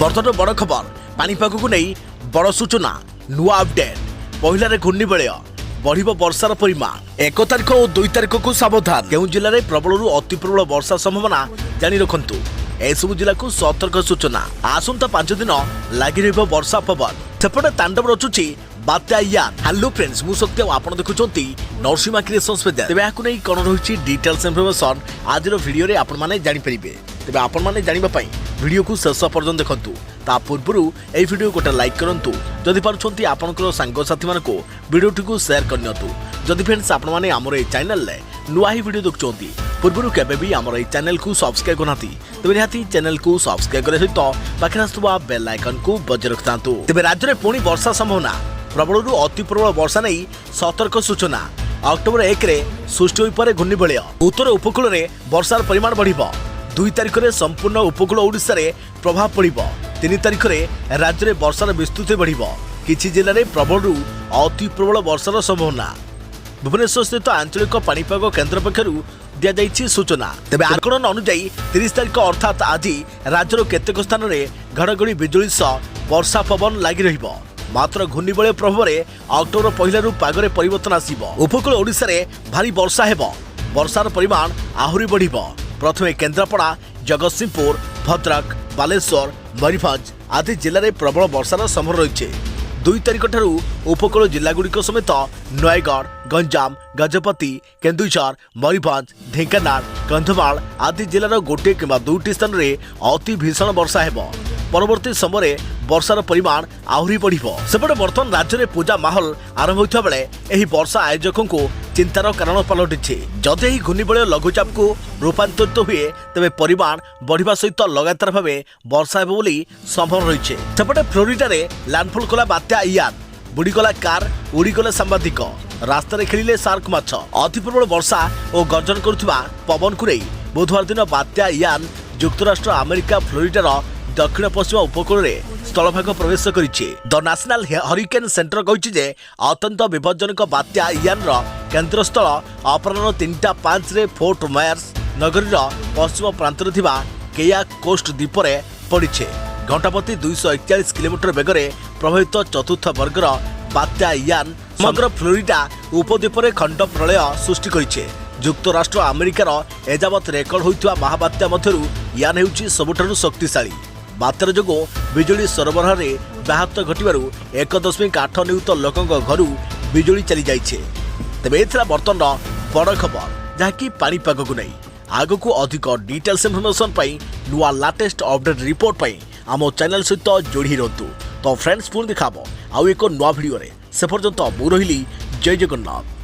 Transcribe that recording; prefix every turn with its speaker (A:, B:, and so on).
A: बर्तन बड़ खबर पानीपाग को नहीं बड़ सूचना नुआ अपडेट पहिलारे घूर्णिबलय बढ़ वर्षार परिमाण 1 तारिख और 2 तारिख को सावधान केउ जिले में प्रबल अति प्रबल वर्षा संभावना जारी रखु एसबू जिला को सतर्क सूचना आसंता 5 दिन लगी रही वर्षा पवन सेपटे तांडव रचुची बात्या यान। हेलो फ्रेंड्स मु सत्य आपण देखुचंती नरसिम्हा क्रिएशंस पे तेबे याकु नै कोन रहिछि डिटेल्स इन्फॉर्मेशन आज रो वीडियो रे आपण माने जानि परिबे तेबे आपण माने जानिबा पई वीडियो को शेष पर्यंत देखंतु ता पूर्वरु ए वीडियो गोटे लाइक करंतु जदि पारुछंती आपनकर संग साथी मानको वीडियो को शेयर करनियतु जदि फ्रेंड्स आपण माने हमर ए चैनल ले नुआ ही वीडियो देखुचंती पूर्वरु केबे भी हमर ए चैनल को सब्सक्राइब करनाती तेबे निहाती चैनल को सब्सक्राइब करे सहित पाखरे आस्तुबा बेल आइकन को बजाय रखतांतु। तेबे राज्य रे पुणी वर्षा संभावना प्रबल अति प्रबल वर्षा नहीं सतर्क सूचना अक्टोबर 1 रे सृष्टि होई परे घूर्णिबलय उत्तर उपकूल रे वर्षार परिमाण बढ़िबो 2 तारिख रे संपूर्ण उपकूल ओडिशा रे प्रभाव पड़िबो 3 तारिख रे राज्य रे वर्षार विस्तृति बढ़िबो किछि जिल्ला रे प्रबल अति प्रबल वर्षार संभावना भुवनेश्वर स्थित आंचलिक पाणीपाग केन्द्र पक्षरु दिया जाइछि सूचना। तेबे आकलन अनुसार 30 तारिख अर्थात आज राज्यर केतेक स्थान रे घड़घड़ी बिजुली सह वर्षा पवन लागि रहिबो मात्र घूर्णिबलय प्रभाव में अक्टोबर पहिलारू पागरे परिवर्तन आसिबो उपकूल ओडिशा रे भारी वर्षा हेबो वर्षार परिमाण आहुरी बढ़िबो प्रथमे केन्द्रापड़ा जगतसिंहपुर भद्रक बालेश्वर मयूरभंज आदि जिले में प्रबल वर्षार संभावना रही 2 तारिख ठारू उपकूल जिलागुड़िक समेत नयगढ़ गंजाम गजपति केन्दुझर मयूरभंज ढेंकानाल कंधमाल आदि जिलार गोटे किंवा 2टी स्थान में अति भीषण वर्षा हेबो परवर्ती समय वर्षार परिमाण आहुरी बढ़िबो सेपटे बर्तमान राज्य में पूजा माहौल आरंभ होता बेले एही वर्षा आयोजकों को चिंतार कारण पलटिछि जदि एही घूर्णिबलय लघुचाप को रूपांतरित हुए तेबे परिमाण बढ़िबा सहित लगातार भाव वर्षा हेबो बोली संभावना रहिछि। सेपटे फ्लोरिडा रे लैंडफॉल कला बात्या यान बुड़ीगला कार उड़ीगले सांबादिक रास्तार खेलिले सार्क माछ अति प्रबल वर्षा और गर्जन करुवा पवन को नहीं बुधवार दिन बात्या यान युक्तराष्ट्र अमेरिका फ्लोरिडार दक्षिण पश्चिम उपकूल रे स्थलभाग प्रवेश करिछि। द नेशनल हरिकेन सेंटर कहिछि जे अत्यंत विपज्जनक बात्या यान रो केंद्र स्थल अपराह्न 3:05 रे फोर्ट मायर्स नगरीर पश्चिम प्रांत रे थिबा केया कोस्ट द्वीप रे पड़िछि घंटाप्रति 241 किलोमीटर बेगरे प्रभावित चतुर्थ वर्गर बात्या यान समग्र फ्लोरिडा उपद्वीप रे खंड प्रलय सृष्टि करिछि। युक्तराष्ट्र अमेरिकार एजावत रेकर्ड होइथिबा महाबात्या मध्यरु यान हेउछि सबुठारु शक्तिशाली बात्यार जोगो बिजुली सरबराह रे व्याहत घटिबारु 1.8 नियुत लोकंक घरु बिजुली चली जाइछे। तेबे एथरा बर्तन बड़ खबर जहाँकि पाणीपाग को नहीं आग को अधिक डिटेल्स इन्फॉर्मेशन पाई नुआ लेटेस्ट अपडेट रिपोर्ट पाई आम चैनल सहित जोड़ी रहतु। तो फ्रेंड्स पुणी देखाबो आउ एक नुआ वीडियो रे से पर्यंत मु रहिली जय जगन्नाथ।